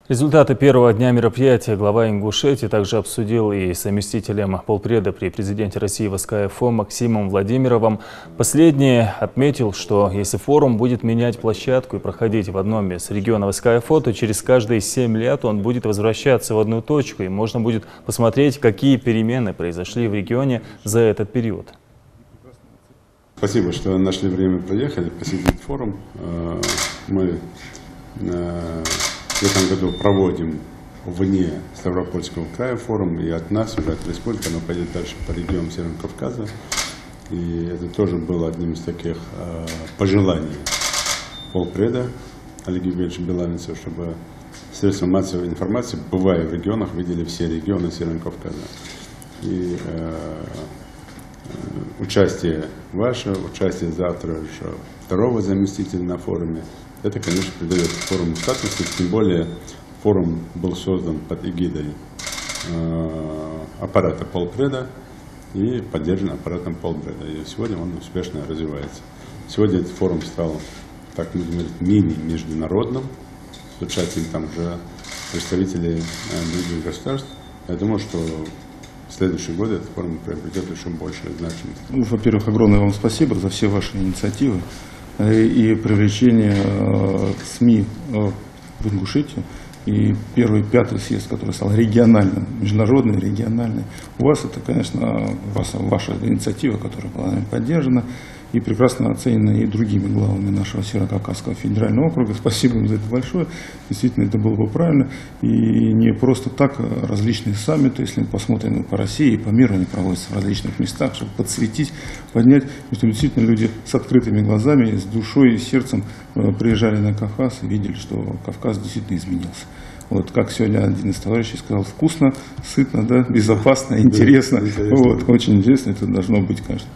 Результаты первого дня мероприятия глава Ингушетии также обсудил и с заместителем полпреда при президенте России в СКФО Максимом Владимировым. Последний отметил, что если форум будет менять площадку и проходить в одном из регионов СКФО, то через каждые 7 лет он будет возвращаться в одну точку, и можно будет посмотреть, какие перемены произошли в регионе за этот период. Спасибо, что нашли время, приехали посетить форум. Мы в этом году проводим вне Ставропольского края форум, и от нас, уже от республики, оно пойдет дальше по регионам Северного Кавказа. И это тоже было одним из таких пожеланий полпреда Олега Евгеньевича Белавинцева, чтобы средства массовой информации, бывая в регионах, видели все регионы Северного Кавказа. И участие ваше, участие завтра уже второго заместителя на форуме, это, конечно, придает форуму статус, тем более форум был создан под эгидой аппарата полпреда и поддержан аппаратом полпреда. И сегодня он успешно развивается. Сегодня этот форум стал, так мы говорим, мини-международным, с участием там уже представителей других государств. Я думаю, что в следующие годы этот форум приобретет еще большую значимость. Во-первых, огромное вам спасибо за все ваши инициативы и привлечение СМИ в Ингушетию. И первый, 5-й съезд, который стал региональным, международный, региональный. У вас это, конечно, ваша инициатива, которая была поддержана и прекрасно оценена и другими главами нашего Северо-Кавказского федерального округа. Спасибо им за это большое. Действительно, это было бы правильно. И не просто так различные саммиты, если мы посмотрим по России и по миру, они проводятся в различных местах, чтобы подсветить, поднять, чтобы действительно люди с открытыми глазами, с душой и сердцем приезжали на Кавказ и видели, что Кавказ действительно изменился. Вот, как сегодня один из товарищей сказал, вкусно, сытно, да, безопасно, интересно. Вот, очень интересно это должно быть, конечно.